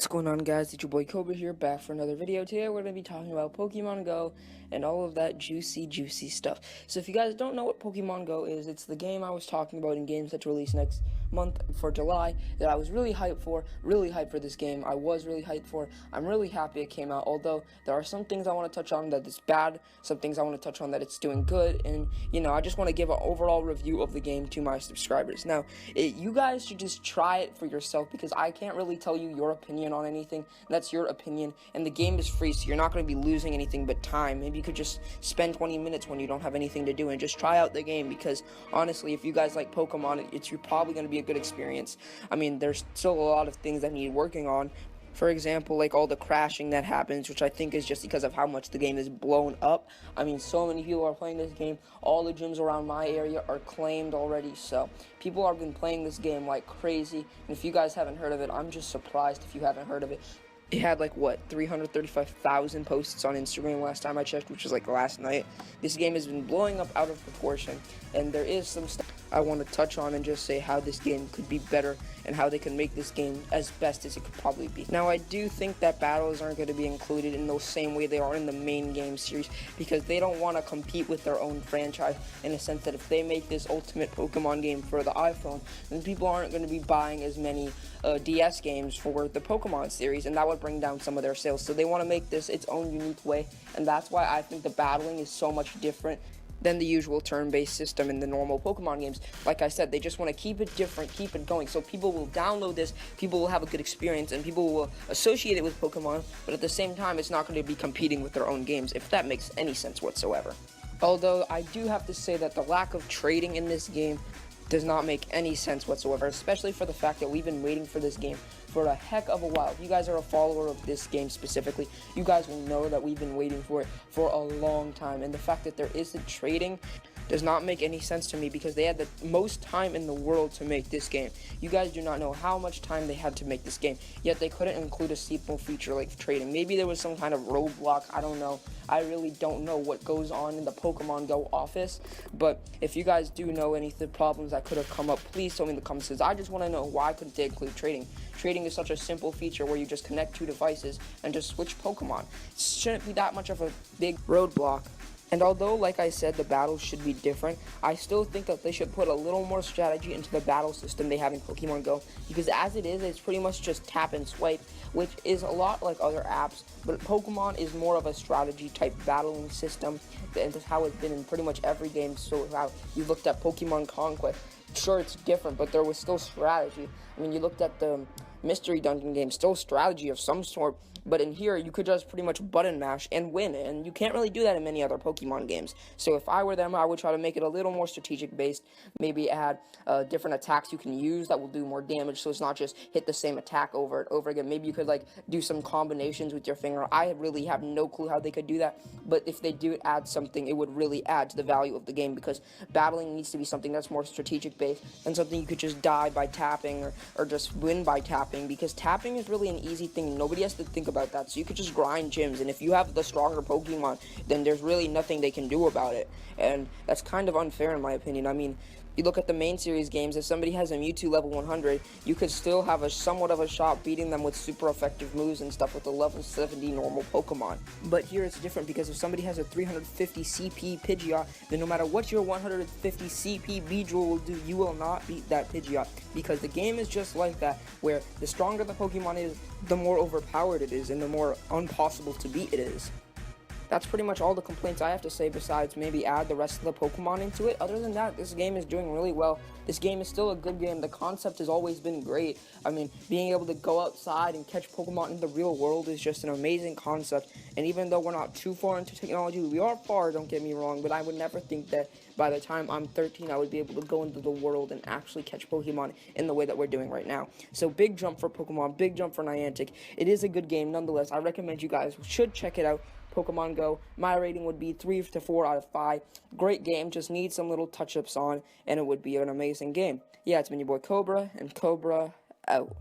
What's going on, guys? It's your boy choBruh here, back for another video. Today we're going to be talking about Pokemon Go and all of that juicy stuff. So if you guys don't know what Pokemon Go is, it's the game I was talking about in games that release next month for July that I was really hyped for this game. I was really hyped for. I'm really happy it came out, although there are some things I want to touch on that it's bad, some things I want to touch on that it's doing good, and I just want to give an overall review of the game to my subscribers. Now, you guys should just try it for yourself because I can't really tell you your opinion on anything. That's your opinion, and the game is free, so you're not going to be losing anything but time. Maybe you could just spend 20 minutes when you don't have anything to do and just try out the game, because honestly, if you guys like Pokemon, you're probably going to be a good experience. I mean, there's still a lot of things that need working on. For example, like all the crashing that happens, which I think is just because of how much the game is blown up. I mean, so many people are playing this game. All the gyms around my area are claimed already, so people have been playing this game like crazy. And if you guys haven't heard of it, I'm just surprised if you haven't heard of it. It had like, what, 335,000 posts on Instagram last time I checked, which was like last night. This game has been blowing up out of proportion, and there is some stuff I want to touch on and just say how this game could be better and how they can make this game as best as it could probably be. Now, I do think that battles aren't going to be included in the same way they are in the main game series, because they don't want to compete with their own franchise, in a sense that if they make this ultimate Pokemon game for the iPhone, then people aren't going to be buying as many DS games for the Pokemon series, and that would bring down some of their sales. So they want to make this its own unique way, and that's why I think the battling is so much different than the usual turn-based system in the normal Pokemon games. Like I said, they just want to keep it different, keep it going, so people will download this, people will have a good experience, and people will associate it with Pokemon, but at the same time, it's not going to be competing with their own games, if that makes any sense whatsoever. Although, I do have to say that the lack of trading in this game does not make any sense whatsoever, especially for the fact that we've been waiting for this game for a heck of a while. If you guys are a follower of this game specifically, you guys will know that we've been waiting for it for a long time, and the fact that there isn't trading does not make any sense to me, because they had the most time in the world to make this game. You guys do not know how much time they had to make this game, yet they couldn't include a simple feature like trading. Maybe there was some kind of roadblock, I don't know. I really don't know what goes on in the Pokemon Go office, but if you guys do know any of the problems that could have come up, please tell me in the comments. I just want to know, why couldn't they include trading? Trading is such a simple feature where you just connect two devices and just switch Pokemon. It shouldn't be that much of a big roadblock. And although, like I said, the battles should be different, I still think that they should put a little more strategy into the battle system they have in Pokemon Go, because as it is, it's pretty much just tap and swipe, which is a lot like other apps, but Pokemon is more of a strategy type battling system, and that's how it's been in pretty much every game. So how you looked at Pokemon Conquest, sure, it's different, but there was still strategy. I mean, you looked at the Mystery Dungeon game, still strategy of some sort, but in here, you could just pretty much button mash and win, and you can't really do that in many other Pokemon games. So if I were them, I would try to make it a little more strategic based, maybe add different attacks you can use that will do more damage, so it's not just hit the same attack over and over again. Maybe you could like do some combinations with your finger. I really have no clue how they could do that, but if they do add something, it would really add to the value of the game, because battling needs to be something that's more strategic based and something you could just die by tapping or just win by tapping, because tapping is really an easy thing. Nobody has to think about that, so you could just grind gyms, and if you have the stronger Pokemon, then there's really nothing they can do about it, and that's kind of unfair in my opinion. I mean, you look at the main series games, if somebody has a Mewtwo level 100, you could still have a somewhat of a shot beating them with super effective moves and stuff with the level 70 normal Pokemon. But here it's different, because if somebody has a 350 CP Pidgeot, then no matter what your 150 CP Beedrill will do, you will not beat that Pidgeot, because the game is just like that, where the stronger the Pokemon is, the more overpowered it is, and the more impossible to beat it is. That's pretty much all the complaints I have to say, besides maybe add the rest of the Pokemon into it. Other than that, this game is doing really well. This game is still a good game. The concept has always been great. I mean, being able to go outside and catch Pokemon in the real world is just an amazing concept. And even though we're not too far into technology, we are far, don't get me wrong, but I would never think that by the time I'm 13, I would be able to go into the world and actually catch Pokemon in the way that we're doing right now. So big jump for Pokemon, big jump for Niantic. It is a good game nonetheless. I recommend you guys should check it out. Pokemon Go. My rating would be 3 to 4 out of 5. Great game, just need some little touch-ups on, and it would be an amazing game. Yeah, it's been your boy choBruh, and choBruh out.